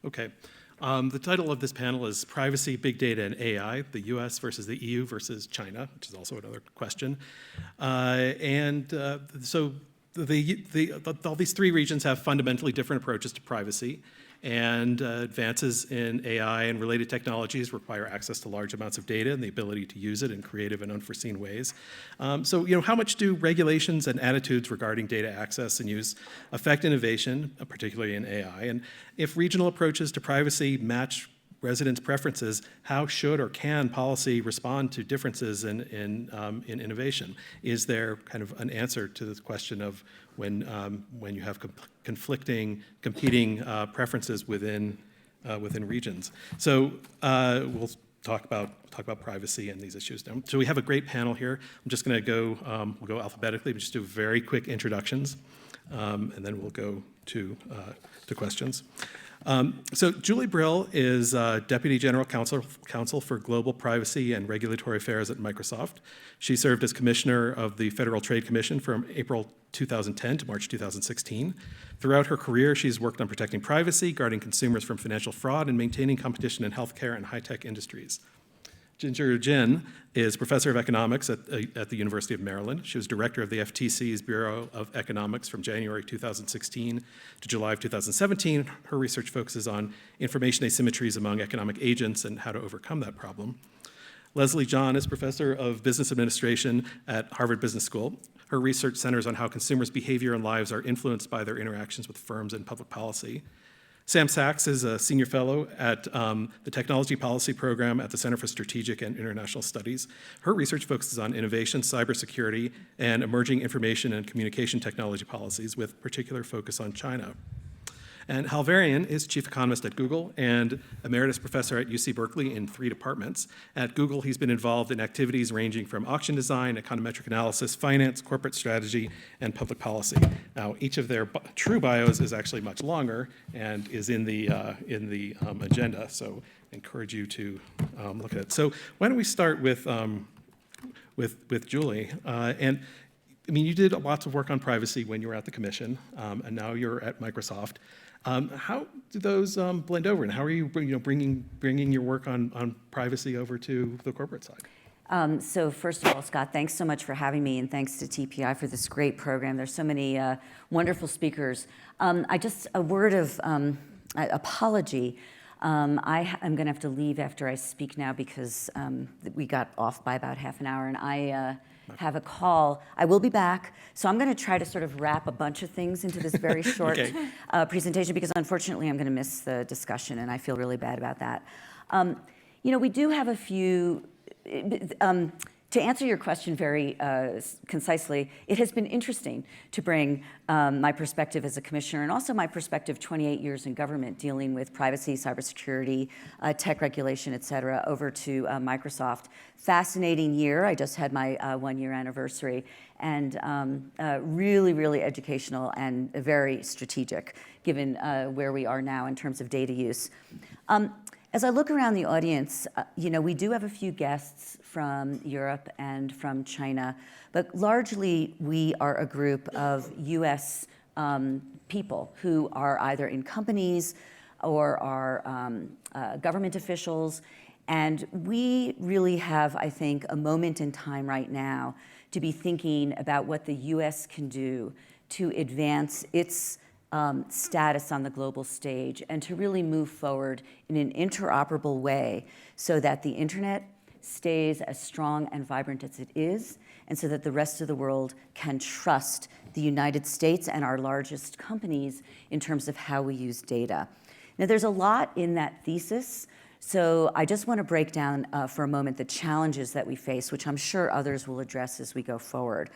Okay. The title of this panel is Privacy, Big Data, and AI, the US versus the EU versus China, which is also another question. So all these three regions have fundamentally different approaches to privacy, and advances in AI and related technologies require access to large amounts of data and the ability to use it in creative and unforeseen ways. So, how much do regulations and attitudes regarding data access and use affect innovation, particularly in AI? And if regional approaches to privacy match residents' preferences, how should or can policy respond to differences in innovation? Is there kind of an answer to this question of when you have competing preferences within regions? So we'll talk about privacy and these issues now. So we have a great panel here. I'm just going to we'll go alphabetically, but just do very quick introductions, and then we'll go to questions. So Julie Brill is Deputy General Counsel for Global Privacy and Regulatory Affairs at Microsoft. She served as Commissioner of the Federal Trade Commission from April 2010 to March 2016. Throughout her career, she's worked on protecting privacy, guarding consumers from financial fraud, and maintaining competition in healthcare and high-tech industries. Ginger Jin is Professor of Economics at the University of Maryland. She was Director of the FTC's Bureau of Economics from January 2016 to July of 2017. Her research focuses on information asymmetries among economic agents and how to overcome that problem. Leslie John is Professor of Business Administration at Harvard Business School. Her research centers on how consumers' behavior and lives are influenced by their interactions with firms and public policy. Samm Sachs is a senior fellow at the Technology Policy Program at the Center for Strategic and International Studies. Her research focuses on innovation, cybersecurity, and emerging information and communication technology policies, with particular focus on China. And Hal Varian is Chief Economist at Google and Emeritus Professor at UC Berkeley in 3 departments. At Google, he's been involved in activities ranging from auction design, econometric analysis, finance, corporate strategy, and public policy. Now, each of their true bios is actually much longer and is in the agenda, so I encourage you to look at it. So why don't we start with Julie? And I mean, you did lots of work on privacy when you were at the Commission, and now you're at Microsoft. How do those blend over, and how are you bringing your work on privacy over to the corporate side? So first of all, Scott, thanks so much for having me, and thanks to TPI for this great program. There's so many wonderful speakers. A word of apology. I am going to have to leave after I speak now because we got off by about half an hour, and I have a call. I will be back, so I'm going to try to sort of wrap a bunch of things into this very short presentation, because unfortunately I'm going to miss the discussion, and I feel really bad about that. We do have a few. To answer your question very concisely, it has been interesting to bring my perspective as a commissioner, and also my perspective 28 years in government dealing with privacy, cybersecurity, tech regulation, et cetera, over to Microsoft. Fascinating year. I just had my 1-year anniversary, and really, really educational and very strategic, given where we are now in terms of data use. As I look around the audience, we do have a few guests from Europe and from China, but largely we are a group of US people who are either in companies or are government officials. And we really have, I think, a moment in time right now to be thinking about what the US can do to advance its status on the global stage, and to really move forward in an interoperable way so that the internet stays as strong and vibrant as it is, and so that the rest of the world can trust the United States and our largest companies in terms of how we use data. Now, there's a lot in that thesis, so I just want to break down for a moment the challenges that we face, which I'm sure others will address as we go forward.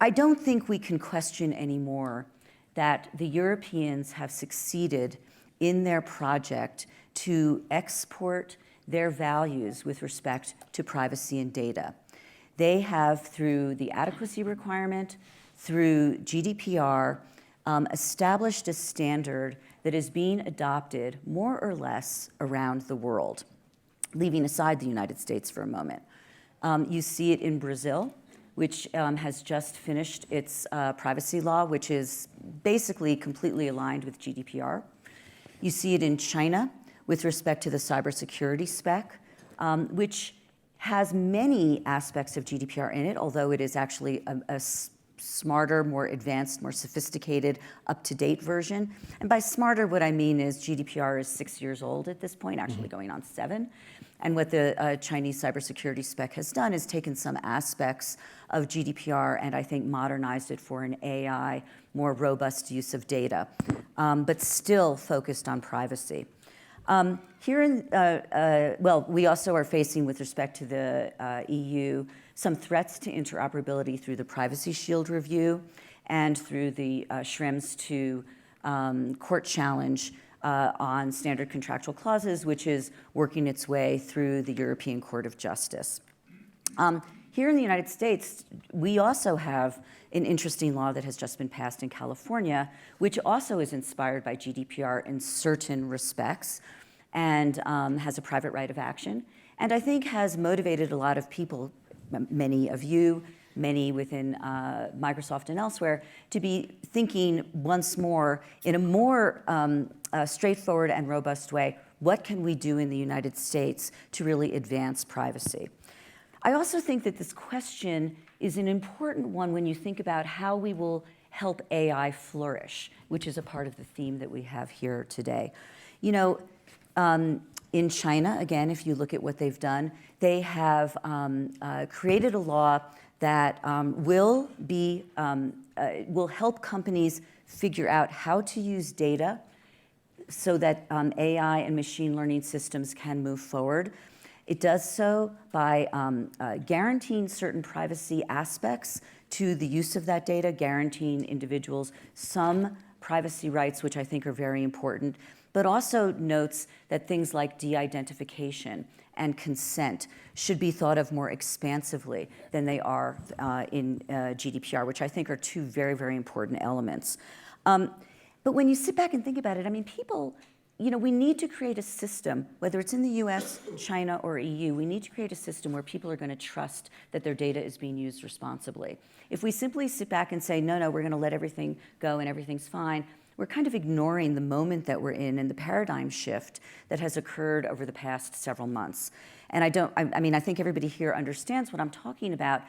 I don't think we can question anymore that the Europeans have succeeded in their project to export their values with respect to privacy and data. They have, through the adequacy requirement, through GDPR, established a standard that is being adopted more or less around the world, leaving aside the United States for a moment. You see it in Brazil, which has just finished its privacy law, which is basically completely aligned with GDPR. You see it in China with respect to the cybersecurity spec, which has many aspects of GDPR in it, although it is actually a smarter, more advanced, more sophisticated, up-to-date version. And by smarter, what I mean is GDPR is 6 years old at this point, actually going on 7. And what the Chinese cybersecurity spec has done is taken some aspects of GDPR and I think modernized it for an AI, more robust use of data, but still focused on privacy. We also are facing, with respect to the EU, some threats to interoperability through the Privacy Shield review and through the Schrems II court challenge on standard contractual clauses, which is working its way through the European Court of Justice. Here in the United States, we also have an interesting law that has just been passed in California, which also is inspired by GDPR in certain respects and has a private right of action, and I think has motivated a lot of people, many of you, many within Microsoft and elsewhere, to be thinking once more in a more straightforward and robust way, what can we do in the United States to really advance privacy? I also think that this question is an important one when you think about how we will help AI flourish, which is a part of the theme that we have here today. You know, in China, again, if you look at what they've done, they have created a law that will help companies figure out how to use data so that AI and machine learning systems can move forward. It does so by guaranteeing certain privacy aspects to the use of that data, guaranteeing individuals some privacy rights, which I think are very important, but also notes that things like de-identification and consent should be thought of more expansively than they are in GDPR, which I think are two very, very important elements. But when you sit back and think about it, I mean, people, you know, we need to create a system, whether it's in the US, China, or EU, we need to create a system where people are going to trust that their data is being used responsibly. If we simply sit back and say, no, we're going to let everything go and everything's fine, we're kind of ignoring the moment that we're in and the paradigm shift that has occurred over the past several months. And I think everybody here understands what I'm talking about.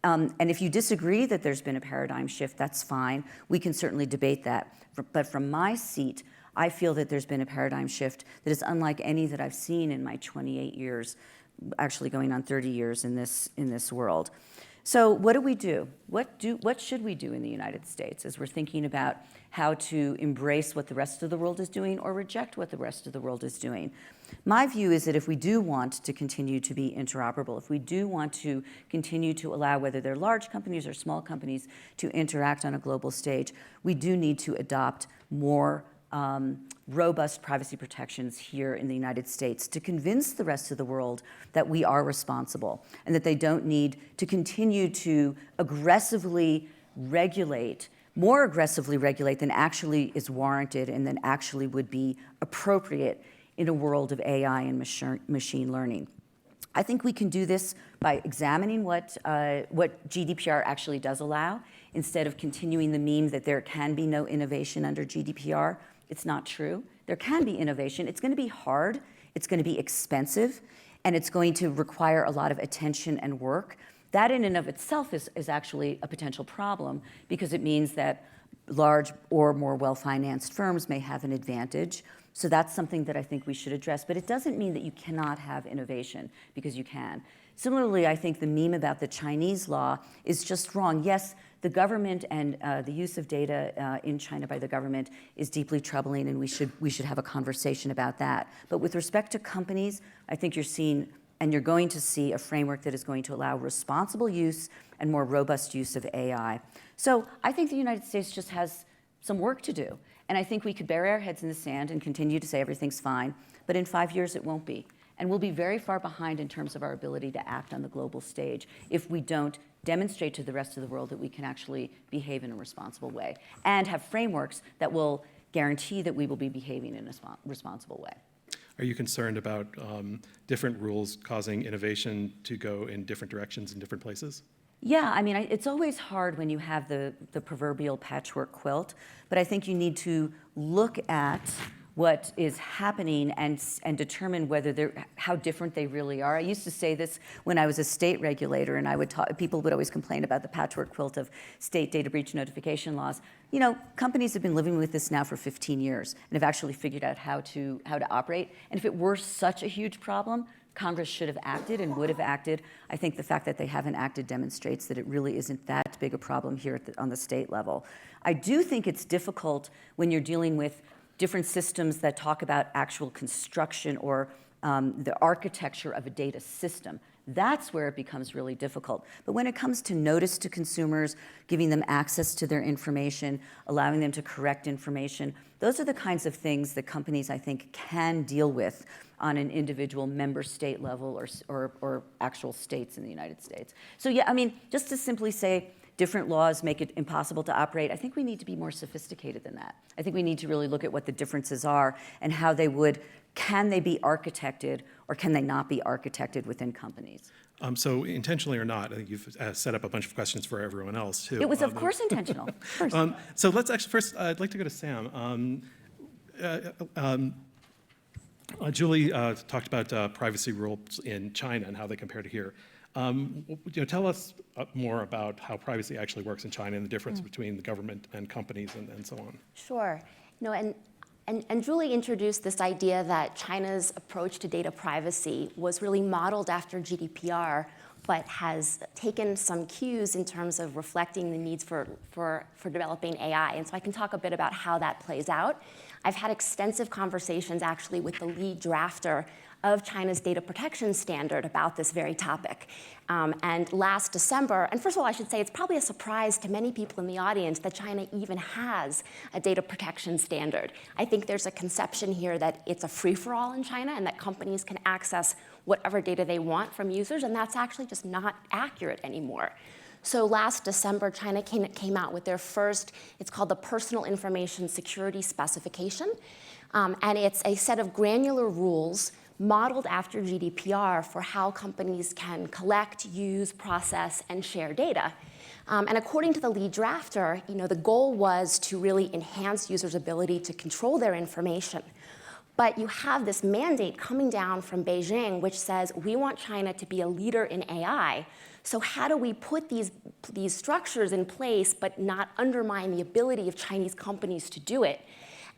And if you disagree that there's been a paradigm shift, that's fine. We can certainly debate that. But from my seat, I feel that there's been a paradigm shift that is unlike any that I've seen in my 28 years, actually going on 30 years in this world. So what do we do? What should we do in the United States as we're thinking about how to embrace what the rest of the world is doing or reject what the rest of the world is doing? My view is that if we do want to continue to be interoperable, if we do want to continue to allow whether they're large companies or small companies to interact on a global stage, we do need to adopt more robust privacy protections here in the United States to convince the rest of the world that we are responsible and that they don't need to continue to aggressively regulate, more aggressively regulate than actually is warranted and than actually would be appropriate in a world of AI and machine learning. I think we can do this by examining what GDPR actually does allow, instead of continuing the meme that there can be no innovation under GDPR. It's not true. There can be innovation. It's going to be hard, it's going to be expensive, and it's going to require a lot of attention and work. That in and of itself is actually a potential problem, because it means that large or more well-financed firms may have an advantage. So that's something that I think we should address. But it doesn't mean that you cannot have innovation, because you can. Similarly, I think the meme about the Chinese law is just wrong. Yes, the government and the use of data in China by the government is deeply troubling, and we should have a conversation about that. But with respect to companies, I think you're seeing and you're going to see a framework that is going to allow responsible use and more robust use of AI. So I think the United States just has some work to do. And I think we could bury our heads in the sand and continue to say everything's fine, but in 5 years it won't be. And we'll be very far behind in terms of our ability to act on the global stage if we don't demonstrate to the rest of the world that we can actually behave in a responsible way and have frameworks that will guarantee that we will be behaving in a responsible way. Are you concerned about different rules causing innovation to go in different directions in different places? Yeah, I mean, it's always hard when you have the proverbial patchwork quilt, but I think you need to look at what is happening and determine how different they really are. I used to say this when I was a state regulator, and people would always complain about the patchwork quilt of state data breach notification laws. You know, companies have been living with this now for 15 years and have actually figured out how to operate. And if it were such a huge problem, Congress should have acted and would have acted. I think the fact that they haven't acted demonstrates that it really isn't that big a problem here on the state level. I do think it's difficult when you're dealing with different systems that talk about actual construction or the architecture of a data system. That's where it becomes really difficult. But when it comes to notice to consumers, giving them access to their information, allowing them to correct information, those are the kinds of things that companies, I think, can deal with on an individual member state level or actual states in the United States. So yeah, I mean, just to simply say different laws make it impossible to operate, I think we need to be more sophisticated than that. I think we need to really look at what the differences are and how can they be architected or can they not be architected within companies? So intentionally or not, I think you've set up a bunch of questions for everyone else too. It was of course intentional. Of course. So let's actually first, I'd like to go to Samm. Julie talked about privacy rules in China and how they compare to here. Tell us more about how privacy actually works in China and the difference between the government and companies and so on. Sure. No, and Julie introduced this idea that China's approach to data privacy was really modeled after GDPR, but has taken some cues in terms of reflecting the needs for developing AI. And so I can talk a bit about how that plays out. I've had extensive conversations actually with the lead drafter of China's data protection standard about this very topic. And last December, and first of all, I should say it's probably a surprise to many people in the audience that China even has a data protection standard. I think there's a conception here that it's a free-for-all in China and that companies can access whatever data they want from users, and that's actually just not accurate anymore. So last December, China came out with their first, it's called the Personal Information Security Specification, and it's a set of granular rules modeled after GDPR for how companies can collect, use, process, and share data. And according to the lead drafter, the goal was to really enhance users' ability to control their information. But you have this mandate coming down from Beijing, which says we want China to be a leader in AI. So how do we put these structures in place but not undermine the ability of Chinese companies to do it?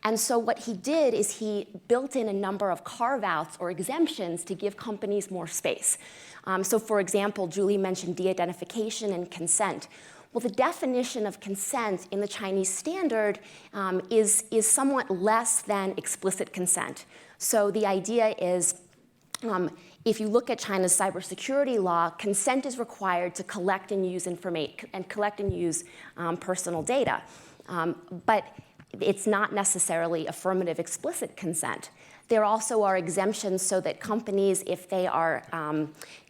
And so what he did is he built in a number of carve-outs or exemptions to give companies more space. So for example, Julie mentioned de-identification and consent. Well, the definition of consent in the Chinese standard is somewhat less than explicit consent. So the idea is, if you look at China's cybersecurity law, consent is required to collect and use personal data. But it's not necessarily affirmative explicit consent. There also are exemptions so that companies, if they are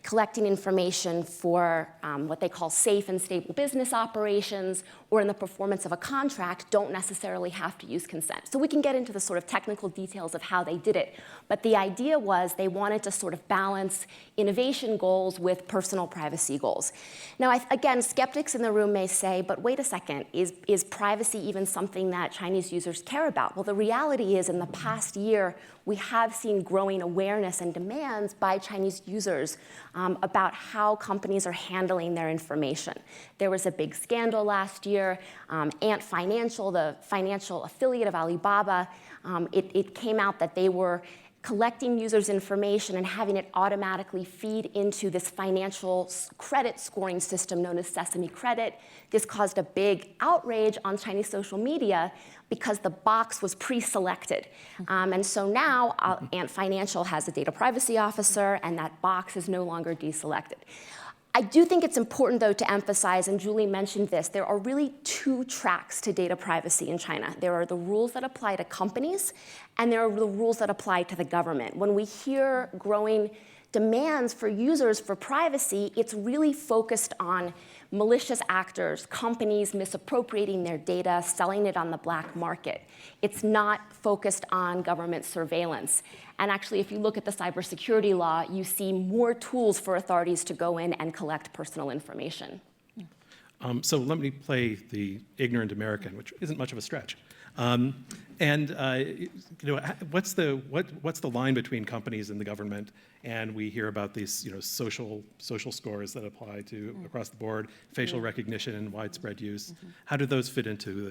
collecting information for what they call safe and stable business operations or in the performance of a contract, don't necessarily have to use consent. So we can get into the sort of technical details of how they did it. But the idea was they wanted to sort of balance innovation goals with personal privacy goals. Now, again, skeptics in the room may say, but wait a second, is privacy even something that Chinese users care about? Well, the reality is in the past year, we have seen growing awareness and demands by Chinese users about how companies are handling their information. There was a big scandal last year. Ant Financial, the financial affiliate of Alibaba, it came out that they were collecting users' information and having it automatically feed into this financial credit scoring system known as Sesame Credit. This caused a big outrage on Chinese social media because the box was pre-selected. And so now Ant Financial has a data privacy officer, and that box is no longer deselected. I do think it's important, though, to emphasize, and Julie mentioned this, there are really two tracks to data privacy in China. There are the rules that apply to companies, and there are the rules that apply to the government. When we hear growing demands for users for privacy, it's really focused on malicious actors, companies misappropriating their data, selling it on the black market. It's not focused on government surveillance. And actually, if you look at the cybersecurity law, you see more tools for authorities to go in and collect personal information. So let me play the ignorant American, which isn't much of a stretch. What's the line between companies and the government? And we hear about these, social scores that apply to across the board, facial recognition and widespread use. How do those fit into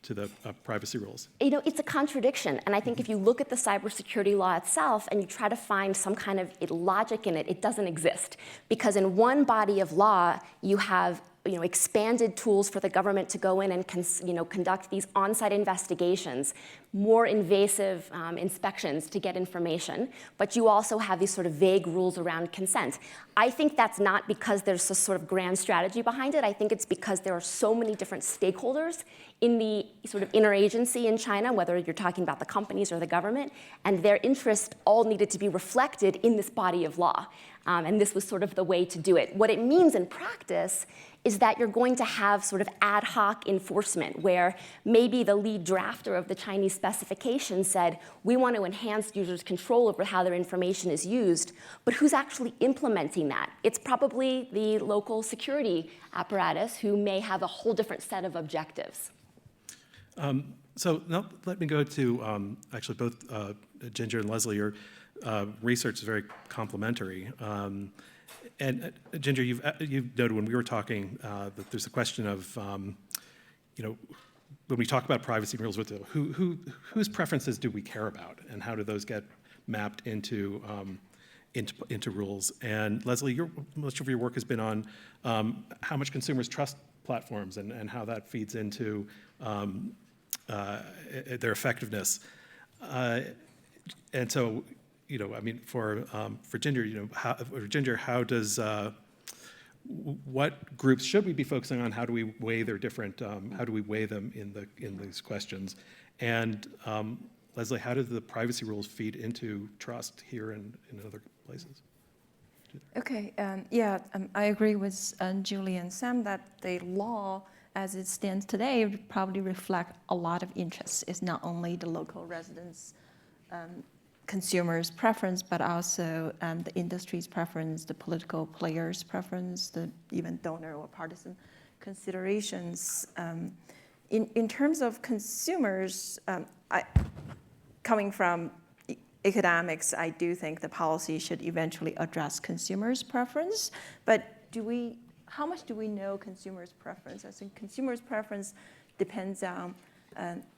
the privacy rules? It's a contradiction, and I think if you look at the cybersecurity law itself and you try to find some kind of logic in it, it doesn't exist. Because in one body of law, you have expanded tools for the government to go in and conduct these on-site investigations, more invasive inspections to get information, but you also have these sort of vague rules around consent. I think that's not because there's a sort of grand strategy behind it. I think it's because there are so many different stakeholders in the sort of interagency in China, whether you're talking about the companies or the government, and their interests all needed to be reflected in this body of law. And this was sort of the way to do it. What it means in practice is that you're going to have sort of ad hoc enforcement where maybe the lead drafter of the Chinese specification said, we want to enhance users' control over how their information is used, but who's actually implementing that? It's probably the local security apparatus who may have a whole different set of objectives. So now let me go to actually both Ginger and Leslie. Your research is very complementary. And Ginger, you've noted when we were talking that there's a question of, when we talk about privacy rules, whose preferences do we care about, and how do those get mapped into rules? And Leslie, much of your work has been on how much consumers trust platforms and how that feeds into their effectiveness. And so, for Ginger, how does what groups should we be focusing on? How do we weigh their different? How do we weigh them in these questions? And Leslie, how do the privacy rules feed into trust here and in other places? Okay. I agree with Julie and Sam that the law, as it stands today, would probably reflect a lot of interests. It's not only the local residents. Consumers' preference, but also the industry's preference, the political players' preference, the even donor or partisan considerations. In terms of consumers, coming from economics, I do think the policy should eventually address consumers' preference. But how much do we know consumers' preference? I think consumers' preference depends on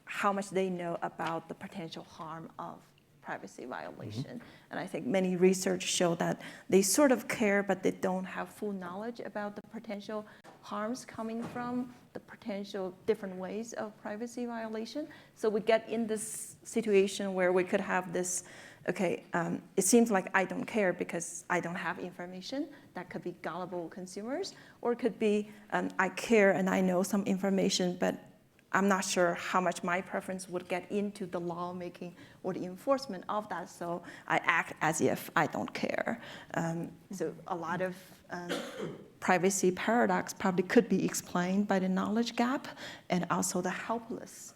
how much they know about the potential harm of privacy violation. And I think many research show that they sort of care, but they don't have full knowledge about the potential harms coming from the potential different ways of privacy violation. So we get in this situation where we could have this, it seems like I don't care because I don't have information. That could be gullible consumers, or it could be I care and I know some information, but I'm not sure how much my preference would get into the lawmaking or the enforcement of that, so I act as if I don't care. So a lot of privacy paradox probably could be explained by the knowledge gap and also the helpless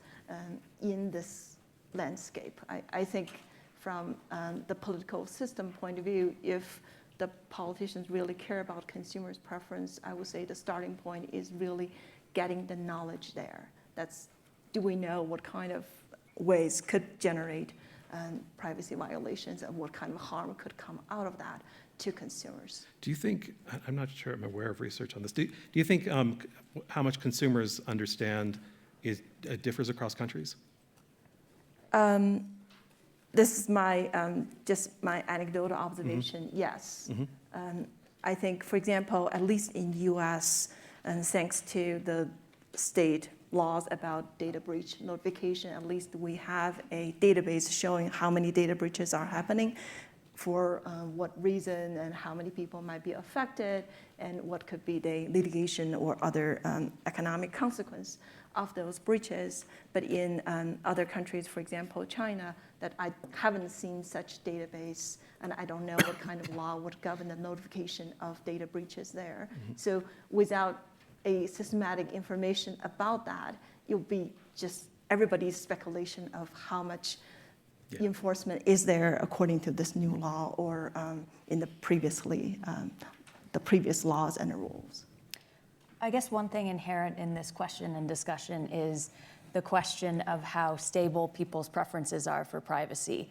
in this landscape. I think from the political system point of view, if the politicians really care about consumers' preference, I would say the starting point is really getting the knowledge there. Do we know what kind of ways could generate privacy violations and what kind of harm could come out of that to consumers? Do you think, I'm not sure I'm aware of research on this, do you think how much consumers understand differs across countries? This is my just my anecdotal observation, yes. I think, for example, at least in US, and thanks to the state laws about data breach notification, at least we have a database showing how many data breaches are happening, for what reason, and how many people might be affected, and what could be the litigation or other economic consequence of those breaches. But in other countries, for example, China, that I haven't seen such database, and I don't know what kind of law would govern the notification of data breaches there. So without a systematic information about that, it'll be just everybody's speculation of how much enforcement is there according to this new law or in the previous laws and the rules. I guess one thing inherent in this question and discussion is the question of how stable people's preferences are for privacy.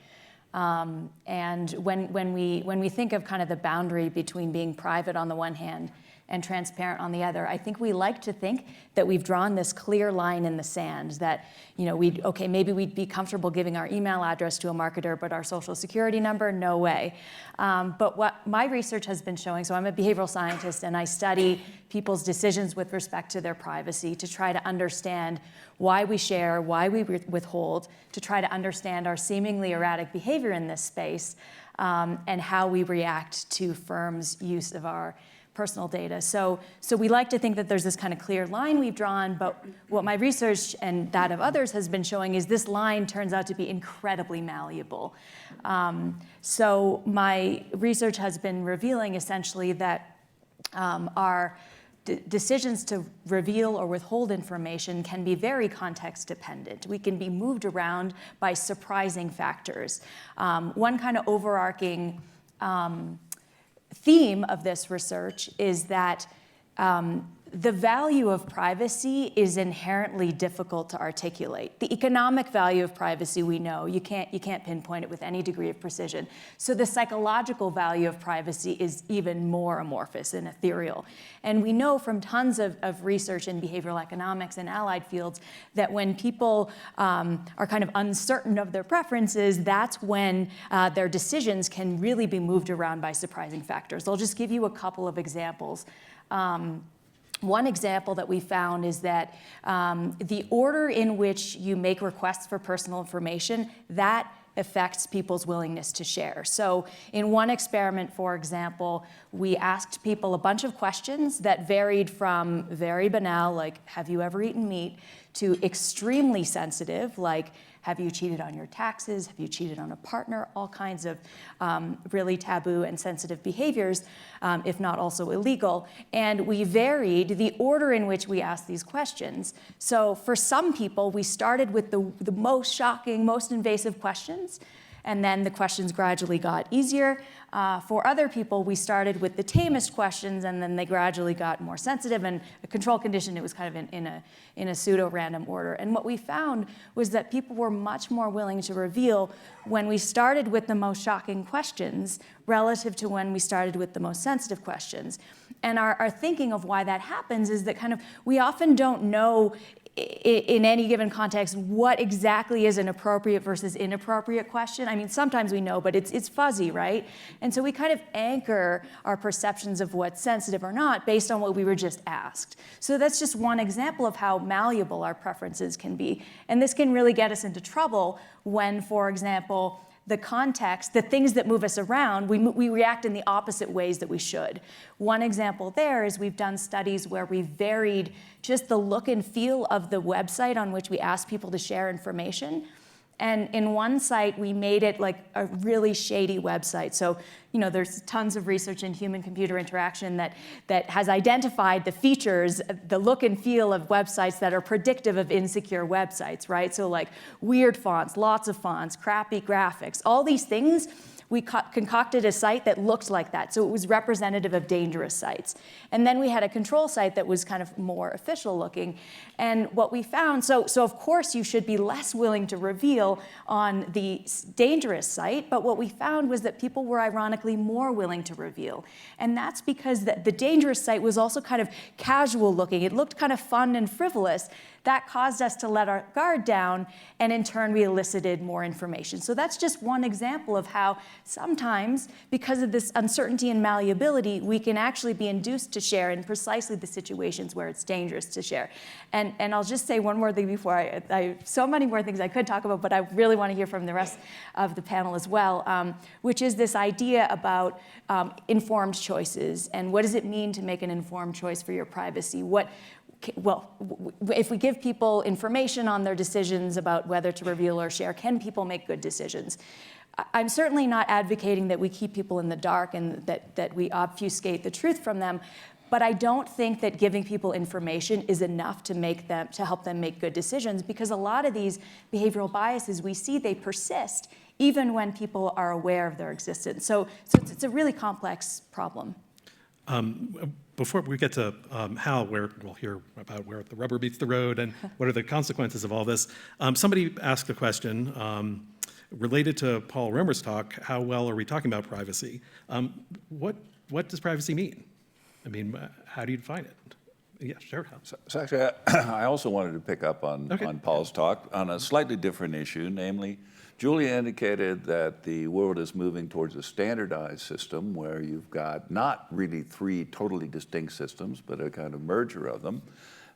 And when we think of kind of the boundary between being private on the one hand and transparent on the other, I think we like to think that we've drawn this clear line in the sand that, maybe we'd be comfortable giving our email address to a marketer, but our social security number, no way. But what my research has been showing, so I'm a behavioral scientist and I study people's decisions with respect to their privacy to try to understand why we share, why we withhold, to try to understand our seemingly erratic behavior in this space, and how we react to firms' use of our personal data. So we like to think that there's this kind of clear line we've drawn, but what my research and that of others has been showing is this line turns out to be incredibly malleable. So my research has been revealing essentially that our decisions to reveal or withhold information can be very context dependent. We can be moved around by surprising factors. One kind of overarching theme of this research is that the value of privacy is inherently difficult to articulate. The economic value of privacy, we know, you can't pinpoint it with any degree of precision. So the psychological value of privacy is even more amorphous and ethereal. And we know from tons of research in behavioral economics and allied fields that when people are kind of uncertain of their preferences, that's when their decisions can really be moved around by surprising factors. I'll just give you a couple of examples. One example that we found is that the order in which you make requests for personal information, that affects people's willingness to share. So in one experiment, for example, we asked people a bunch of questions that varied from very banal, like, have you ever eaten meat, to extremely sensitive, like, have you cheated on your taxes? Have you cheated on a partner? All kinds of really taboo and sensitive behaviors, if not also illegal. And we varied the order in which we asked these questions. So for some people, we started with the most shocking, most invasive questions, and then the questions gradually got easier. For other people, we started with the tamest questions, and then they gradually got more sensitive. And a control condition, it was kind of in a pseudo-random order. And what we found was that people were much more willing to reveal when we started with the most shocking questions relative to when we started with the most sensitive questions. And our thinking of why that happens is that kind of we often don't know in any given context what exactly is an appropriate versus inappropriate question. I mean, sometimes we know, but it's fuzzy, right? And so we kind of anchor our perceptions of what's sensitive or not based on what we were just asked. So that's just one example of how malleable our preferences can be. And this can really get us into trouble when, for example, the context, the things that move us around, we react in the opposite ways that we should. One example there is we've done studies where we've varied just the look and feel of the website on which we ask people to share information. And in one site, we made it like a really shady website. So, there's tons of research in human-computer interaction that has identified the features, the look and feel of websites that are predictive of insecure websites, right? So like weird fonts, lots of fonts, crappy graphics, all these things. We concocted a site that looked like that, so it was representative of dangerous sites. And then we had a control site that was kind of more official looking. And what we found, so of course you should be less willing to reveal on the dangerous site, but what we found was that people were ironically more willing to reveal. And that's because the dangerous site was also kind of casual looking. It looked kind of fun and frivolous. That caused us to let our guard down, and in turn, we elicited more information. So that's just one example of how sometimes, because of this uncertainty and malleability, we can actually be induced to share in precisely the situations where it's dangerous to share. And I'll just say one more thing before I so many more things I could talk about, but I really want to hear from the rest of the panel as well, which is this idea about informed choices, and what does it mean to make an informed choice for your privacy? Well, if we give people information on their decisions about whether to reveal or share, can people make good decisions? I'm certainly not advocating that we keep people in the dark and that we obfuscate the truth from them, but I don't think that giving people information is enough to help them make good decisions, because a lot of these behavioral biases we see, they persist even when people are aware of their existence. So it's a really complex problem. Before we get to Hal, where we'll hear about where the rubber meets the road and what are the consequences of all this, somebody asked a question related to Paul Romer's talk, how well are we talking about privacy? What does privacy mean? I mean, how do you define it? Yeah, sure. Hal. So actually, I also wanted to pick up on Paul's talk on a slightly different issue, namely, Julia indicated that the world is moving towards a standardized system where you've got not really three totally distinct systems, but a kind of merger of them.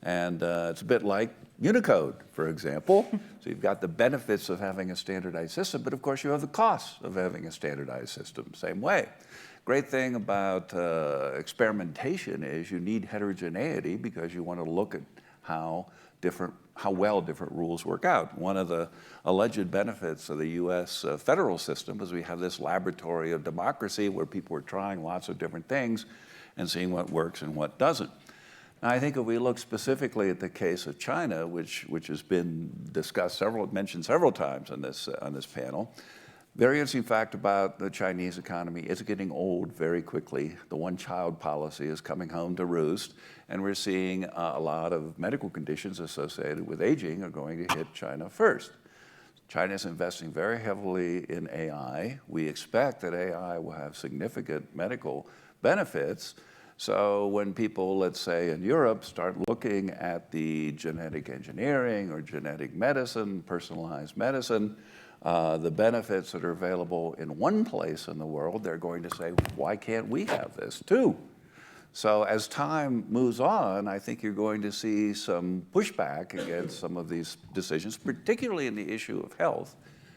And it's a bit like Unicode, for example. So you've got the benefits of having a standardized system, but of course you have the costs of having a standardized system, same way. Great thing about experimentation is you need heterogeneity because you want to look at how well different rules work out. One of the alleged benefits of the US federal system is we have this laboratory of democracy where people are trying lots of different things and seeing what works and what doesn't. Now, I think if we look specifically at the case of China, which has been discussed mentioned several times on this panel, very interesting fact about the Chinese economy, it's getting old very quickly. The one-child policy is coming home to roost, and we're seeing a lot of medical conditions associated with aging are going to hit China first. China is investing very heavily in AI. We expect that AI will have significant medical benefits. So when people, let's say in Europe, start looking at the genetic engineering or genetic medicine, personalized medicine, the benefits that are available in one place in the world, they're going to say, why can't we have this too? So as time moves on, I think you're going to see some pushback against some of these decisions, particularly in the issue of health.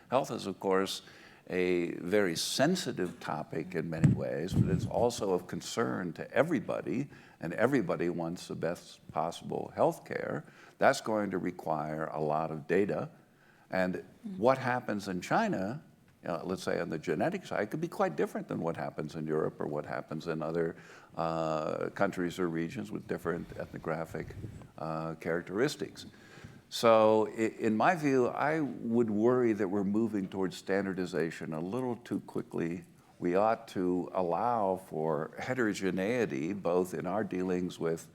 Health is, of course, a very sensitive topic in many ways, but it's also of concern to everybody, and everybody wants the best possible health care. That's going to require a lot of data. And what happens in China, let's say on the genetic side, could be quite different than what happens in Europe or what happens in other countries or regions with different ethnographic characteristics. So in my view, I would worry that we're moving towards standardization a little too quickly. We ought to allow for heterogeneity, both in our dealings with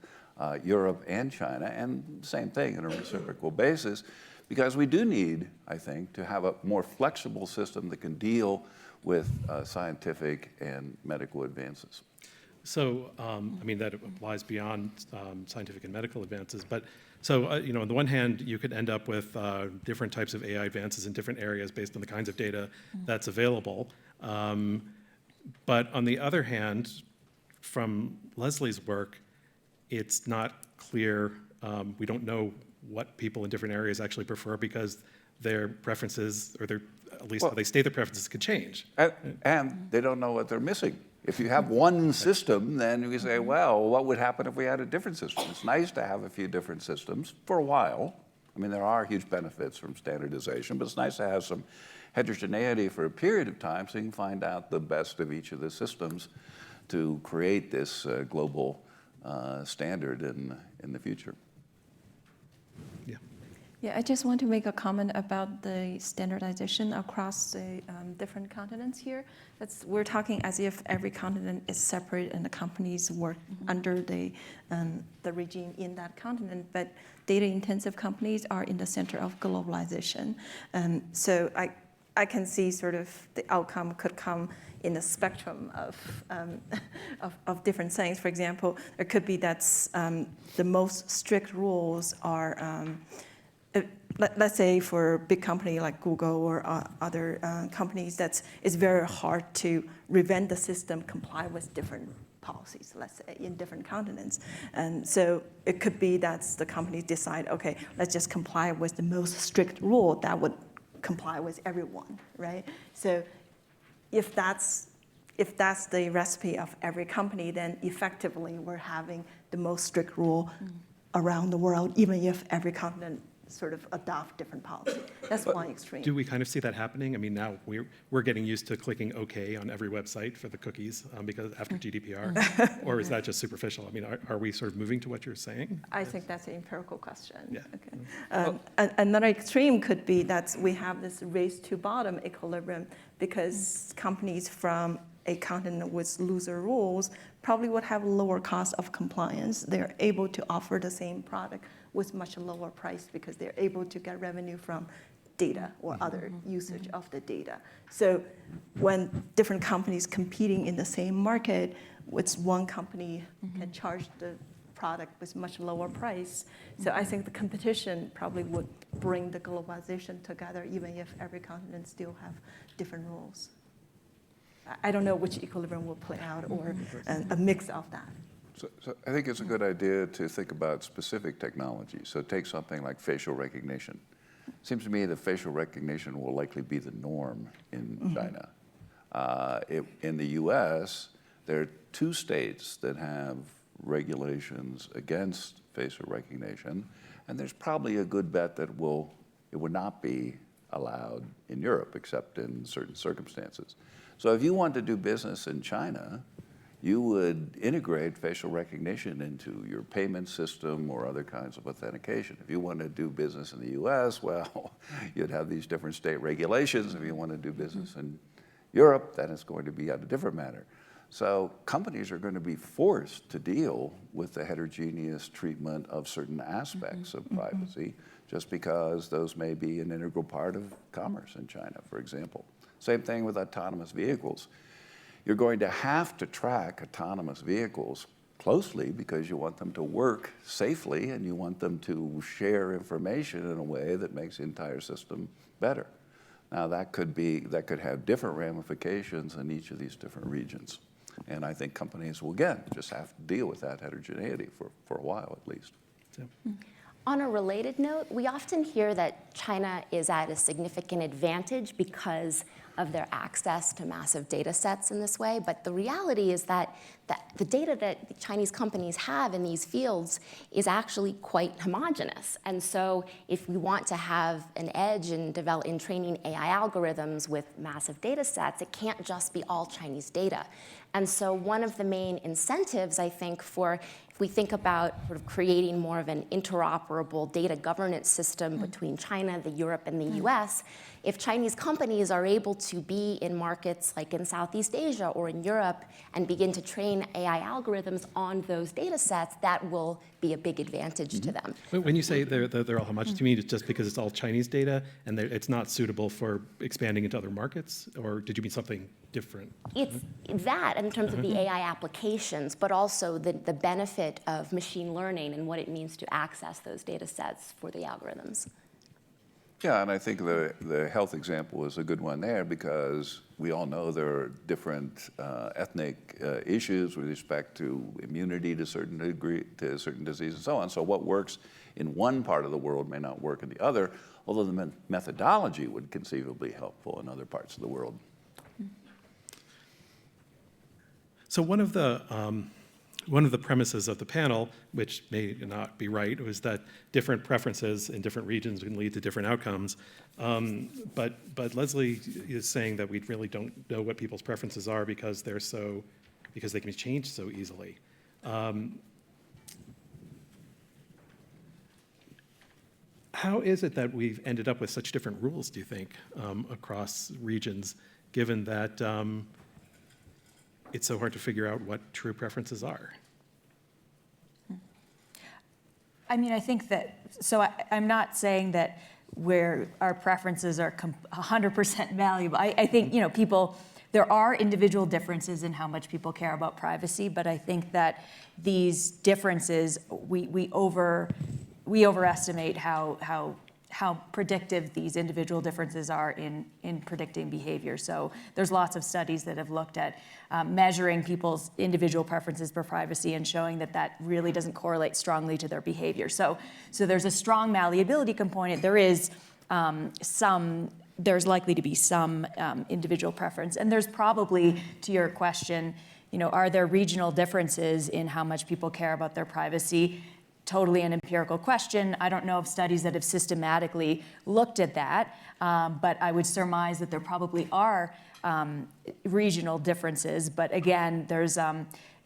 Europe and China, and same thing on a reciprocal basis, because we do need, I think, to have a more flexible system that can deal with scientific and medical advances. So, I mean, that applies beyond scientific and medical advances. But so, on the one hand, you could end up with different types of AI advances in different areas based on the kinds of data that's available. But on the other hand, from Leslie's work, it's not clear. We don't know what people in different areas actually prefer because their preferences, or at least how they state their preferences, could change. And they don't know what they're missing. If you have one system, then you say, well, what would happen if we had a different system? It's nice to have a few different systems for a while. I mean, there are huge benefits from standardization, but it's nice to have some heterogeneity for a period of time so you can find out the best of each of the systems to create this global standard in the future. Yeah, I just want to make a comment about the standardization across the different continents here. We're talking as if every continent is separate and the companies work under the regime in that continent, but data-intensive companies are in the center of globalization. So I can see sort of the outcome could come in a spectrum of different things. For example, it could be that the most strict rules are let's say for a big company like Google or other companies, it's very hard to prevent the system comply with different policies, let's say, in different continents. And so it could be that the companies decide, okay, let's just comply with the most strict rule that would comply with everyone, right? So if that's the recipe of every company, then effectively we're having the most strict rule around the world, even if every continent sort of adopt different policy. That's one extreme. Do we kind of see that happening? I mean, now we're getting used to clicking OK on every website for the cookies because after GDPR, or is that just superficial? I mean, are we sort of moving to what you're saying? I think that's an empirical question. Yeah. Okay. Another extreme could be that we have this race to bottom equilibrium because companies from a continent with looser rules probably would have lower cost of compliance. They're able to offer the same product with much lower price because they're able to get revenue from data or other usage of the data. So when different companies competing in the same market, with one company can charge the product with much lower price. So I think the competition probably would bring the globalization together, even if every continent still have different rules. I don't know which equilibrium will play out or a mix of that. So I think it's a good idea to think about specific technologies. So take something like facial recognition. Seems to me that facial recognition will likely be the norm in China. In the US, there are 2 states that have regulations against facial recognition, and there's probably a good bet that it would not be allowed in Europe except in certain circumstances. So if you want to do business in China, you would integrate facial recognition into your payment system or other kinds of authentication. If you want to do business in the US, well, you'd have these different state regulations. If you want to do business in Europe, then it's going to be on a different matter. So companies are going to be forced to deal with the heterogeneous treatment of certain aspects of privacy just because those may be an integral part of commerce in China, for example. Same thing with autonomous vehicles. You're going to have to track autonomous vehicles closely because you want them to work safely and you want them to share information in a way that makes the entire system better. Now that could have different ramifications in each of these different regions. And I think companies will, again, just have to deal with that heterogeneity for a while at least. On a related note, we often hear that China is at a significant advantage because of their access to massive data sets in this way. But the reality is that the data that the Chinese companies have in these fields is actually quite homogeneous. And so if we want to have an edge in training AI algorithms with massive data sets, it can't just be all Chinese data. And so one of the main incentives, I think, if we think about sort of creating more of an interoperable data governance system between China, Europe, and the US, if Chinese companies are able to be in markets like in Southeast Asia or in Europe and begin to train AI algorithms on those data sets, that will be a big advantage to them. When you say they're all homogeneous, to me, it's just because it's all Chinese data and it's not suitable for expanding into other markets? Or did you mean something different? It's that in terms of the AI applications, but also the benefit of machine learning and what it means to access those data sets for the algorithms. Yeah, and I think the health example is a good one there because we all know there are different ethnic issues with respect to immunity to a certain degree, to certain diseases and so on. So what works in one part of the world may not work in the other, although the methodology would conceivably be helpful in other parts of the world. So one of the premises of the panel, which may not be right, was that different preferences in different regions can lead to different outcomes. But Leslie is saying that we really don't know what people's preferences are because they can be changed so easily. How is it that we've ended up with such different rules, do you think, across regions, given that it's so hard to figure out what true preferences are? I mean, I think that, so I'm not saying that where our preferences are 100% valuable. I think, there are individual differences in how much people care about privacy, but I think that these differences, we overestimate how predictive these individual differences are in predicting behavior. So there's lots of studies that have looked at measuring people's individual preferences for privacy and showing that really doesn't correlate strongly to their behavior. So there's a strong malleability component. There's likely to be some individual preference. And there's probably, to your question, are there regional differences in how much people care about their privacy? Totally an empirical question. I don't know of studies that have systematically looked at that, but I would surmise that there probably are regional differences. But again, there's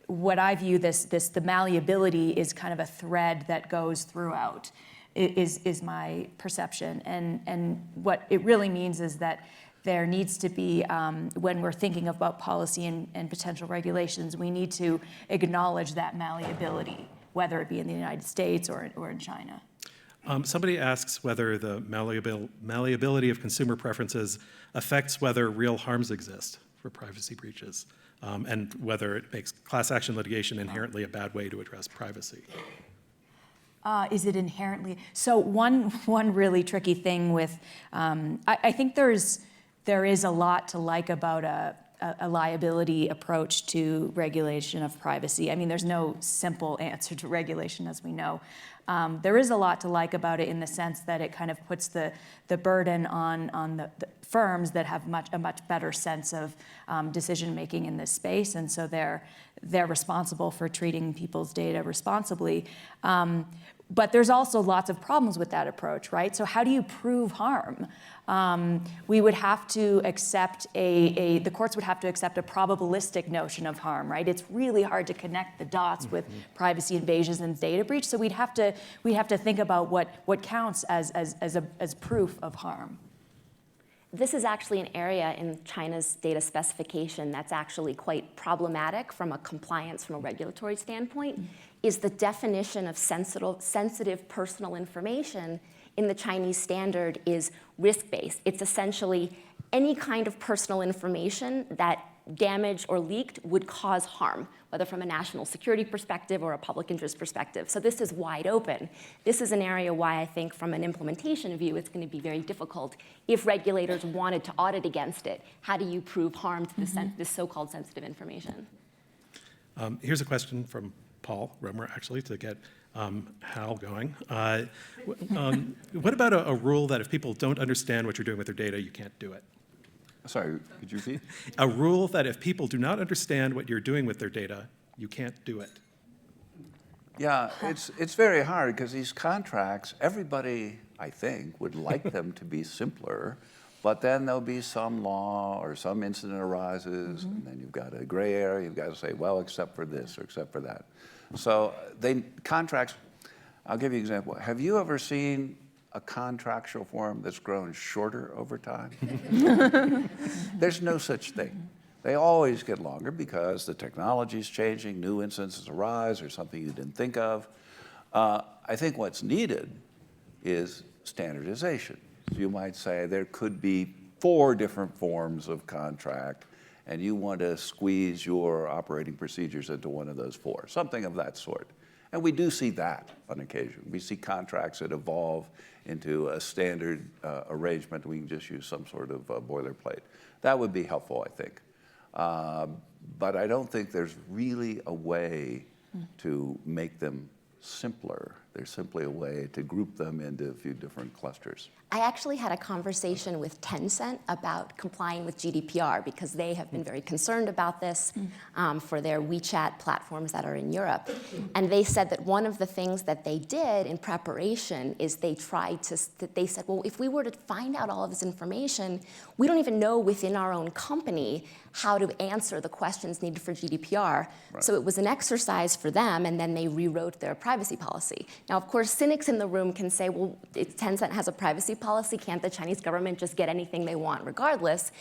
what I view the malleability is kind of a thread that goes throughout, is my perception. And what it really means is that there needs to be, when we're thinking about policy and potential regulations, we need to acknowledge that malleability, whether it be in the United States or in China. Somebody asks whether the malleability of consumer preferences affects whether real harms exist for privacy breaches, and whether it makes class action litigation inherently a bad way to address privacy. Is it inherently? So one really tricky thing with, I think there is a lot to like about a liability approach to regulation of privacy. I mean, there's no simple answer to regulation, as we know. There is a lot to like about it in the sense that it kind of puts the burden on the firms that have a much better sense of decision making in this space, and so they're responsible for treating people's data responsibly. But there's also lots of problems with that approach, right? So how do you prove harm? We would have to accept the courts would have to accept a probabilistic notion of harm, right? It's really hard to connect the dots with privacy invasions and data breach. So we'd have to think about what counts as proof of harm. This is actually an area in China's data specification that's actually quite problematic from a compliance, from a regulatory standpoint, is the definition of sensitive personal information in the Chinese standard is risk-based. It's essentially any kind of personal information that damaged or leaked would cause harm, whether from a national security perspective or a public interest perspective. So this is wide open. This is an area why I think from an implementation view, it's going to be very difficult if regulators wanted to audit against it. How do you prove harm to this so-called sensitive information? Here's a question from Paul Romer, actually, to get Hal going. What about a rule that if people don't understand what you're doing with their data, you can't do it? Sorry, could you repeat? A rule that if people do not understand what you're doing with their data, you can't do it. Yeah, it's very hard because these contracts, everybody, I think, would like them to be simpler, but then there'll be some law or some incident arises, and then you've got a gray area, you've got to say, well, except for this or except for that. So contracts, I'll give you an example. Have you ever seen a contractual form that's grown shorter over time? There's no such thing. They always get longer because the technology is changing, new instances arise, or something you didn't think of. I think what's needed is standardization. So you might say there could be 4 different forms of contract, and you want to squeeze your operating procedures into one of those 4, something of that sort. And we do see that on occasion. We see contracts that evolve into a standard arrangement. We can just use some sort of boilerplate. That would be helpful, I think. But I don't think there's really a way to make them simpler. There's simply a way to group them into a few different clusters. I actually had a conversation with Tencent about complying with GDPR because they have been very concerned about this for their WeChat platforms that are in Europe. And they said that one of the things that they did in preparation is they said, well, if we were to find out all of this information, we don't even know within our own company how to answer the questions needed for GDPR. Right. So it was an exercise for them, and then they rewrote their privacy policy. Now, of course, cynics in the room can say, well, if Tencent has a privacy policy, can't the Chinese government just get anything they want regardless?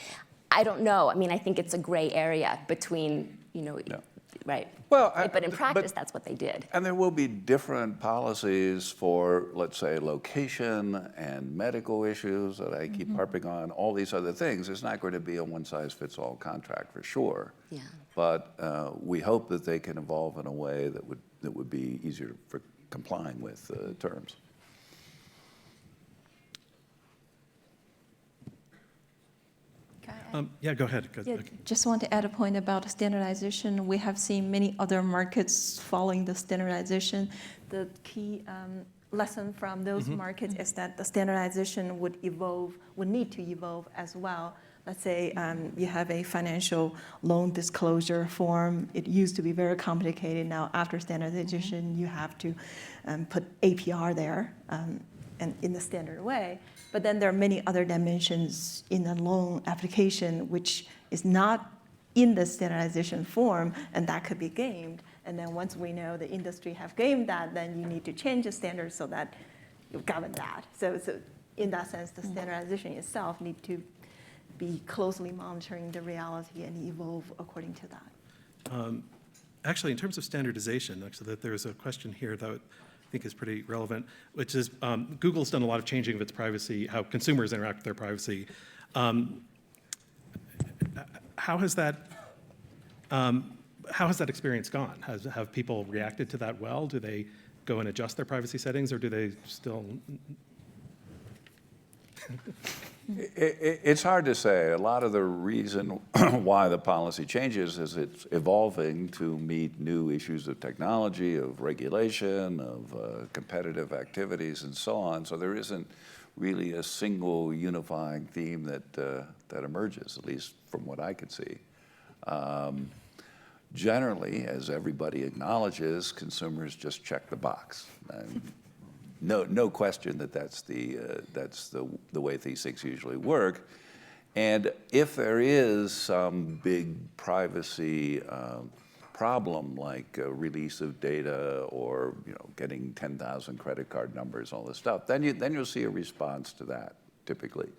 I don't know. I mean, I think it's a gray area between, right. Well, but in practice, that's what they did. And there will be different policies for, let's say, location and medical issues that I keep harping on, all these other things. It's not going to be a one-size-fits-all contract for sure. Yeah. But we hope that they can evolve in a way that would be easier for complying with terms. Yeah, go ahead. Yeah, just want to add a point about standardization. We have seen many other markets following the standardization. The key lesson from those markets is that the standardization would need to evolve as well. Let's say you have a financial loan disclosure form. It used to be very complicated. Now, after standardization, you have to put APR there and in the standard way. But then there are many other dimensions in the loan application which is not in the standardization form, and that could be gamed. And then once we know the industry have gamed that, then you need to change the standard so that you govern that. So in that sense, the standardization itself need to be closely monitoring the reality and evolve according to that. Actually, in terms of standardization, actually, there's a question here that I think is pretty relevant, which is Google's done a lot of changing of its privacy, how consumers interact with their privacy. How has that experience gone? Have people reacted to that well? Do they go and adjust their privacy settings, or do they still? It's hard to say. A lot of the reason why the policy changes is it's evolving to meet new issues of technology, of regulation, of competitive activities, and so on. So there isn't really a single unifying theme that emerges, at least from what I could see. Generally, as everybody acknowledges, consumers just check the box. And no question that that's the way these things usually work. And if there is some big privacy problem, like release of data or getting 10,000 credit card numbers, all this stuff, then you'll see a response to that typically.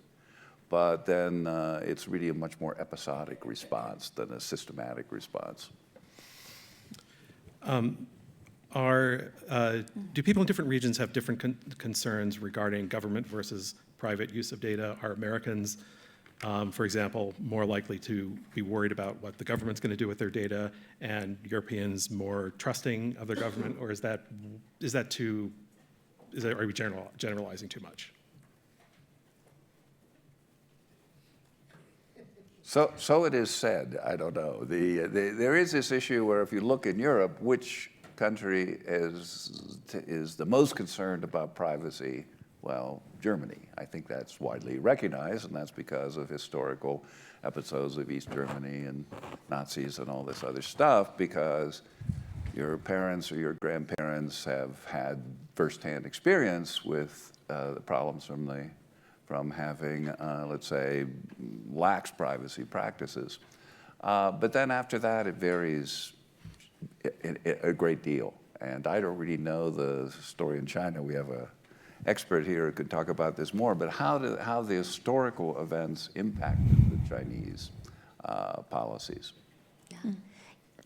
But then it's really a much more episodic response than a systematic response. Do people in different regions have different concerns regarding government versus private use of data? Are Americans, for example, more likely to be worried about what the government's going to do with their data, and Europeans more trusting of their government, or are we generalizing too much? So it is said. I don't know. There is this issue where if you look in Europe, which country is the most concerned about privacy? Well, Germany. I think that's widely recognized, and that's because of historical episodes of East Germany and Nazis and all this other stuff, because your parents or your grandparents have had firsthand experience with the problems from having, let's say, lax privacy practices. But then after that, it varies a great deal. And I don't really know the story in China. We have an expert here who could talk about this more, but how the historical events impacted the Chinese policies. Yeah.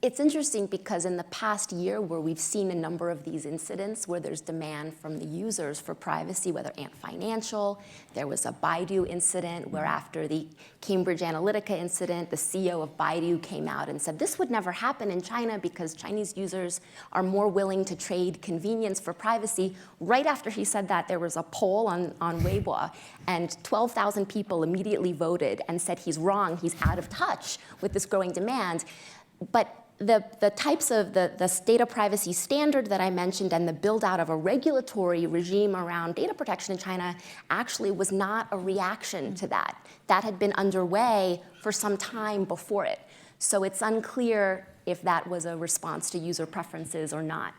It's interesting because in the past year, where we've seen a number of these incidents where there's demand from the users for privacy, whether Ant Financial, there was a Baidu incident where after the Cambridge Analytica incident, the CEO of Baidu came out and said this would never happen in China because Chinese users are more willing to trade convenience for privacy. Right after he said that, there was a poll on Weibo, and 12,000 people immediately voted and said he's wrong, he's out of touch with this growing demand. But the types of the data privacy standard that I mentioned and the build out of a regulatory regime around data protection in China actually was not a reaction to that. That had been underway for some time before it. So it's unclear if that was a response to user preferences or not.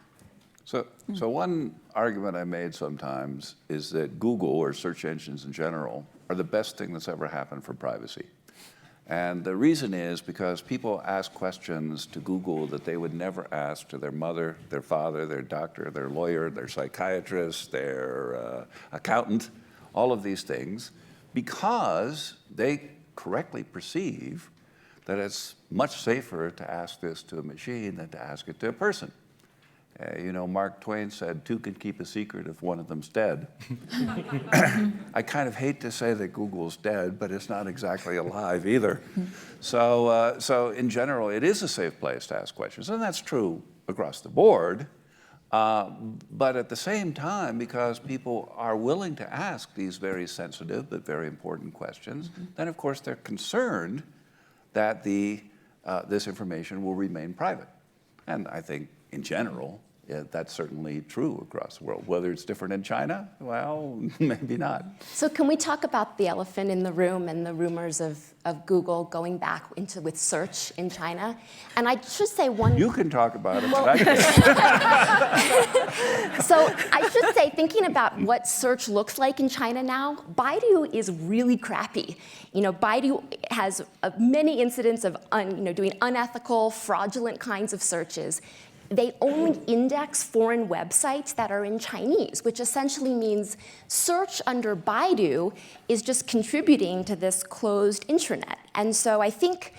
So one argument I made sometimes is that Google, or search engines in general, are the best thing that's ever happened for privacy. And the reason is because people ask questions to Google that they would never ask to their mother, their father, their doctor, their lawyer, their psychiatrist, their accountant, all of these things, because they correctly perceive that it's much safer to ask this to a machine than to ask it to a person. Mark Twain said, two can keep a secret if one of them's dead. I kind of hate to say that Google's dead, but it's not exactly alive either. So in general, it is a safe place to ask questions, and that's true across the board. But at the same time, because people are willing to ask these very sensitive but very important questions, then of course they're concerned that this information will remain private. And I think in general, that's certainly true across the world. Whether it's different in China, well, maybe not. So can we talk about the elephant in the room and the rumors of Google going back with search in China? And I should say one... You can talk about it, well, but I can't. So I should say, thinking about what search looks like in China now, Baidu is really crappy. Baidu has many incidents of doing unethical, fraudulent kinds of searches. they only index foreign websites that are in Chinese, which essentially means search under Baidu is just contributing to this closed intranet. And so I think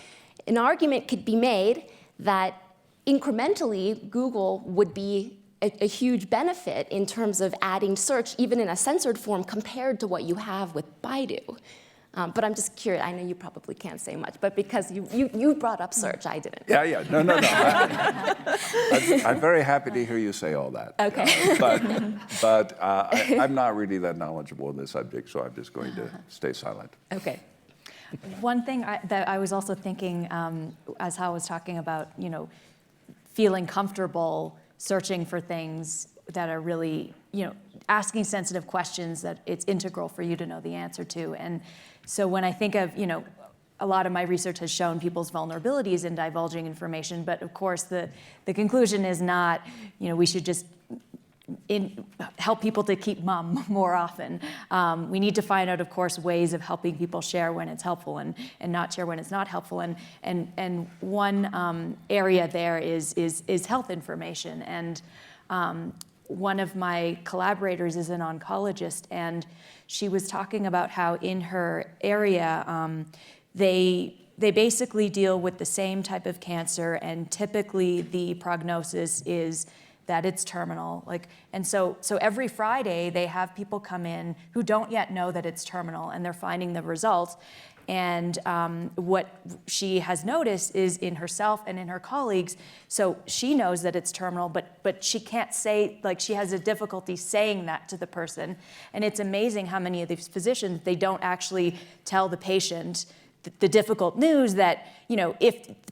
an argument could be made that incrementally, Google would be a huge benefit in terms of adding search, even in a censored form, compared to what you have with Baidu. But I'm just curious, I know you probably can't say much, but because you brought up search, I didn't. Yeah. No. I'm very happy to hear you say all that. Okay. But I'm not really that knowledgeable in this subject, so I'm just going to stay silent. Okay. One thing that I was also thinking, as Hal was talking about, feeling comfortable searching for things that are really, asking sensitive questions that it's integral for you to know the answer to. And so when I think of, a lot of my research has shown people's vulnerabilities in divulging information, but of course the conclusion is not, we should just help people to keep mum more often. We need to find out, of course, ways of helping people share when it's helpful and not share when it's not helpful. And one area there is health information. And one of my collaborators is an oncologist, and she was talking about how in her area, they basically deal with the same type of cancer, and typically the prognosis is that it's terminal. And so every Friday they have people come in who don't yet know that it's terminal, and they're finding the results. And what she has noticed is in herself and in her colleagues, so she knows that it's terminal, but she can't say, she has a difficulty saying that to the person. And it's amazing how many of these physicians, they don't actually tell the patient the difficult news that,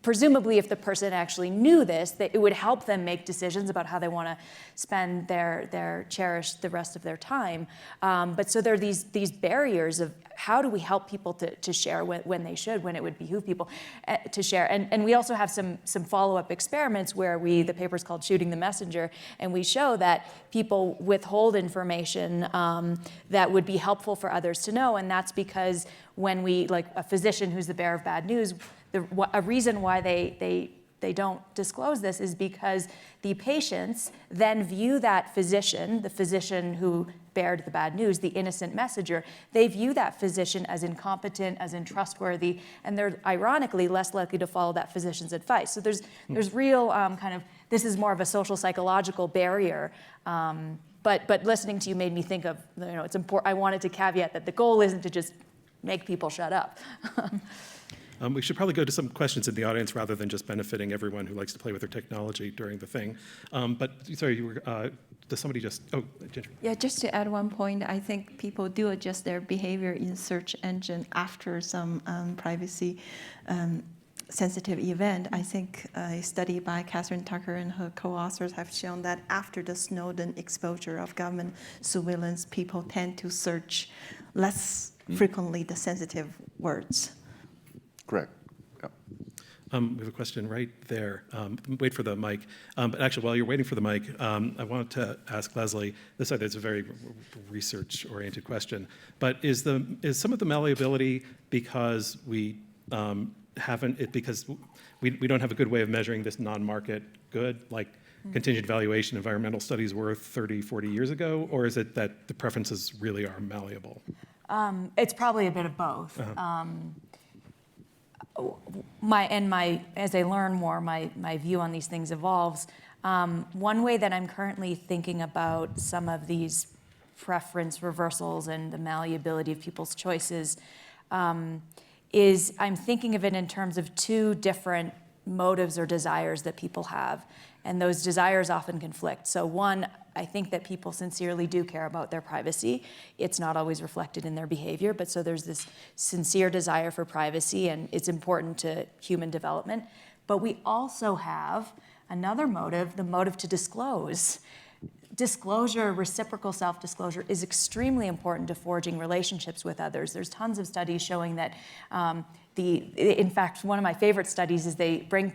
presumably if the person actually knew this, that it would help them make decisions about how they want to spend their cherished the rest of their time. But so there are these barriers of how do we help people to share when they should, when it would behoove people to share. And we also have some follow-up experiments where the paper's called Shooting the Messenger, and we show that people withhold information that would be helpful for others to know, and that's because when we, like a physician who's the bearer of bad news, a reason why they don't disclose this is because the patients then view that physician, the physician who bared the bad news, the innocent messenger, they view that physician as incompetent, as untrustworthy, and they're ironically less likely to follow that physician's advice. So there's real this is more of a social psychological barrier. But listening to you made me think of, it's important. I wanted to caveat that the goal isn't to just make people shut up. We should probably go to some questions in the audience rather than just benefiting everyone who likes to play with their technology during the thing. But sorry, you were, does somebody just, Ginger. Yeah, just to add one point, I think people do adjust their behavior in search engine after some privacy sensitive event. I think a study by Catherine Tucker and her co-authors have shown that after the Snowden exposure of government surveillance, people tend to search less frequently the sensitive words. Correct. Yep. We have a question right there. Wait for the mic. But actually, while you're waiting for the mic, I wanted to ask Leslie, this is a very research-oriented question, but is some of the malleability because we because we don't have a good way of measuring this non-market good, like contingent valuation environmental studies were 30, 40 years ago, or is it that the preferences really are malleable? It's probably a bit of both. As I learn more, my view on these things evolves. One way that I'm currently thinking about some of these preference reversals and the malleability of people's choices is I'm thinking of it in terms of two different motives or desires that people have, and those desires often conflict. So one, I think that people sincerely do care about their privacy. It's not always reflected in their behavior, but so there's this sincere desire for privacy, and it's important to human development. But we also have another motive, the motive to disclose. Disclosure, reciprocal self-disclosure is extremely important to forging relationships with others. There's tons of studies showing that in fact, one of my favorite studies is they bring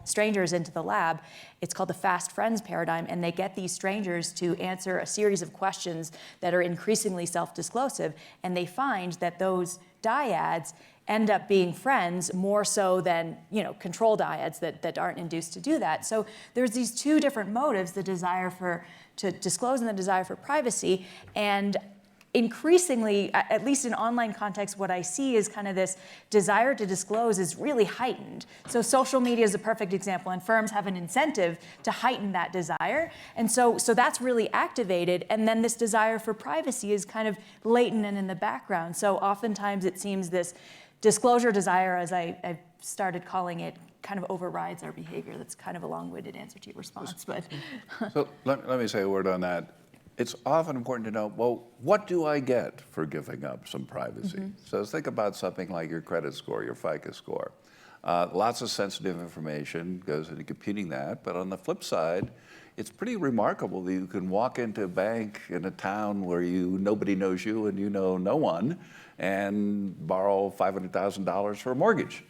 strangers into the lab. It's called the fast friends paradigm, and they get these strangers to answer a series of questions that are increasingly self-disclosive, and they find that those dyads end up being friends more so than control dyads that aren't induced to do that. So there's these two different motives, the desire to disclose and the desire for privacy. And increasingly, at least in online context, what I see is kind of this desire to disclose is really heightened. So social media is a perfect example, and firms have an incentive to heighten that desire. And so that's really activated, and then this desire for privacy is kind of latent and in the background. So oftentimes it seems this disclosure desire, as I've started calling it, kind of overrides our behavior. That's kind of a long-winded answer to your response, but. So let me say a word on that. It's often important to know, well, what do I get for giving up some privacy? So think about something like your credit score, your FICO score. Lots of sensitive information goes into computing that, but on the flip side, it's pretty remarkable that you can walk into a bank in a town where nobody knows you and you know no one, and borrow $500,000 for a mortgage.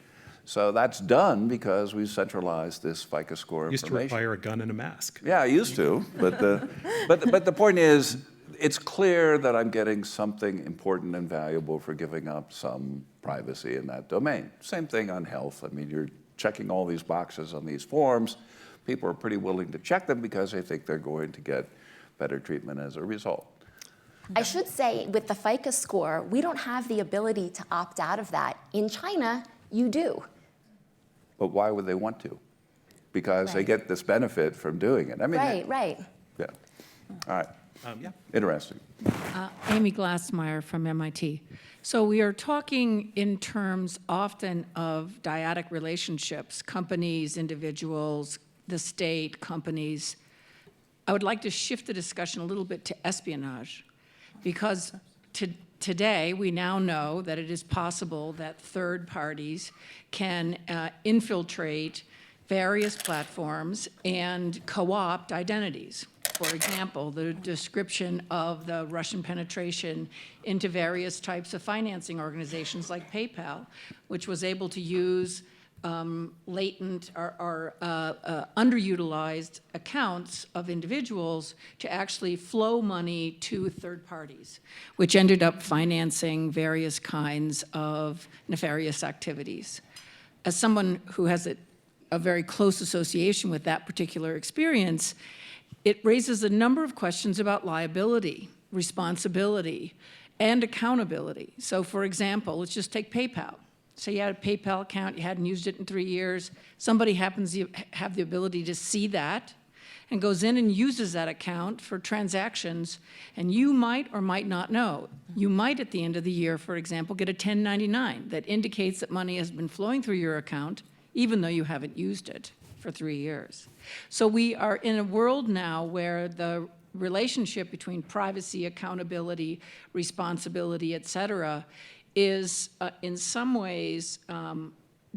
So that's done because we've centralized this FICO score Used information. to require a gun and a mask. Yeah, I used to, but the point is, it's clear that I'm getting something important and valuable for giving up some privacy in that domain. Same thing on health. I mean, you're checking all these boxes on these forms. People are pretty willing to check them because they think they're going to get better treatment as a result. I should say, with the FICO score, we don't have the ability to opt out of that. In China, you do. But why would they want to? Because they get this benefit from doing it. I mean, Right. Yeah. All right. Yeah. Interesting. Amy Glassmeyer from MIT. So we are talking in terms often of dyadic relationships, companies, individuals, the state, companies. I would like to shift the discussion a little bit to espionage, because today we now know that it is possible that third parties can infiltrate various platforms and co-opt identities. For example, the description of the Russian penetration into various types of financing organizations like PayPal, which was able to use latent or underutilized accounts of individuals to actually flow money to third parties, which ended up financing various kinds of nefarious activities. As someone who has a very close association with that particular experience, it raises a number of questions about liability, responsibility, and accountability. So for example, let's just take PayPal. Say you had a PayPal account, you hadn't used it in 3 years, somebody happens to have the ability to see that and goes in and uses that account for transactions, and you might or might not know. You might at the end of the year, for example, get a 1099 that indicates that money has been flowing through your account even though you haven't used it for 3 years. So we are in a world now where the relationship between privacy, accountability, responsibility, et cetera, is in some ways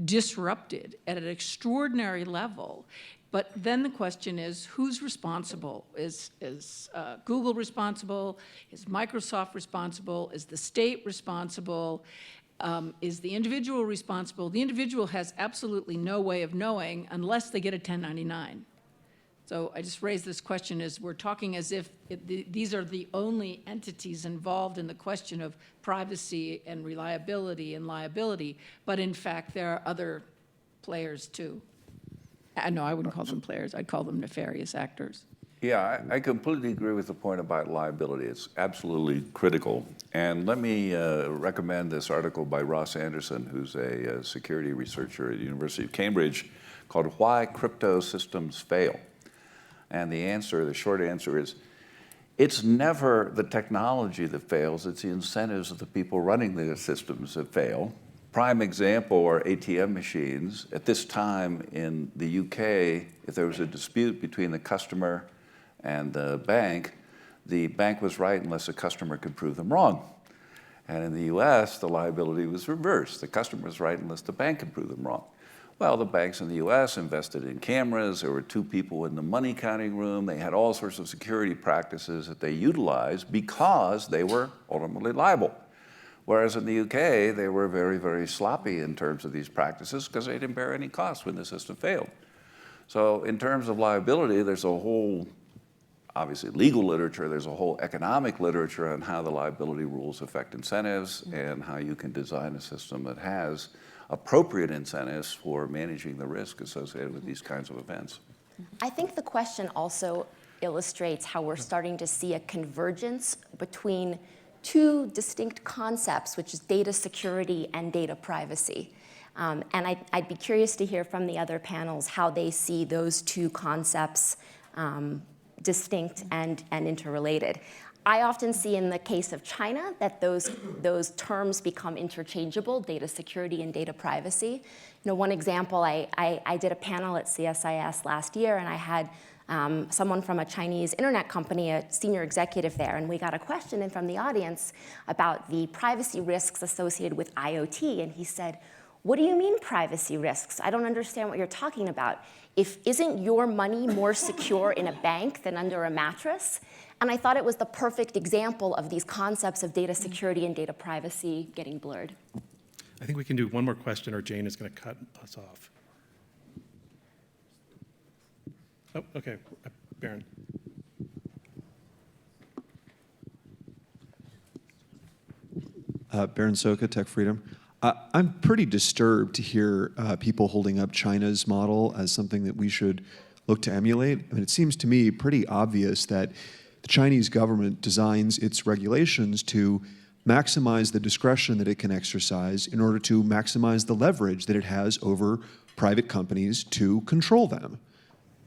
disrupted at an extraordinary level. But then the question is, who's responsible? Is Google responsible? Is Microsoft responsible? Is the state responsible? Is the individual responsible? The individual has absolutely no way of knowing unless they get a 1099. So I just raised this question as we're talking as if these are the only entities involved in the question of privacy and reliability and liability, but in fact there are other players too. No, I wouldn't call them players. I'd call them nefarious actors. Yeah, I completely agree with the point about liability. It's absolutely critical. And let me recommend this article by Ross Anderson, who's a security researcher at the University of Cambridge, called Why Crypto Systems Fail. And the short answer is, it's never the technology that fails, it's the incentives of the people running the systems that fail. Prime example are ATM machines. At this time in the UK, if there was a dispute between the customer and the bank was right unless the customer could prove them wrong. And in the US, the liability was reversed. The customer was right unless the bank could prove them wrong. Well, the banks in the US invested in cameras. There were 2 people in the money counting room. They had all sorts of security practices that they utilized because they were ultimately liable. Whereas in the UK, they were very, very sloppy in terms of these practices because they didn't bear any costs when the system failed. So in terms of liability, there's a whole obviously legal literature, there's a whole economic literature on how the liability rules affect incentives and how you can design a system that has appropriate incentives for managing the risk associated with these kinds of events. I think the question also illustrates how we're starting to see a convergence between two distinct concepts, which is data security and data privacy. And I'd be curious to hear from the other panels how they see those two concepts distinct and interrelated. I often see in the case of China that those terms become interchangeable, data security and data privacy. One example, I did a panel at CSIS last year, and I had someone from a Chinese internet company, a senior executive there, and we got a question in from the audience about the privacy risks associated with IoT, and he said, "What do you mean privacy risks? I don't understand what you're talking about. Isn't your money more secure in a bank than under a mattress?" And I thought it was the perfect example of these concepts of data security and data privacy getting blurred. I think we can do one more question, or Jane is going to cut us off. Oh, okay, Baron. Baron Soka, Tech Freedom. I'm pretty disturbed to hear people holding up China's model as something that we should look to emulate. I mean, it seems to me pretty obvious that the Chinese government designs its regulations to maximize the discretion that it can exercise in order to maximize the leverage that it has over private companies to control them.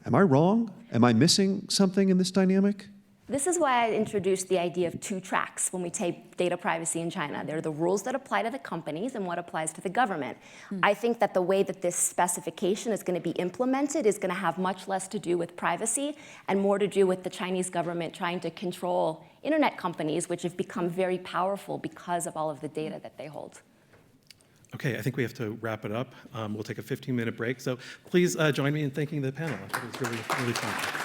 Am I wrong? Am I missing something in this dynamic? This is why I introduced the idea of two tracks when we take data privacy in China. There are the rules that apply to the companies and what applies to the government. I think that the way that this specification is going to be implemented is going to have much less to do with privacy and more to do with the Chinese government trying to control internet companies, which have become very powerful because of all of the data that they hold. Okay, I think we have to wrap it up. We'll take a 15-minute break. So please join me in thanking the panel. I thought it was really, really fun.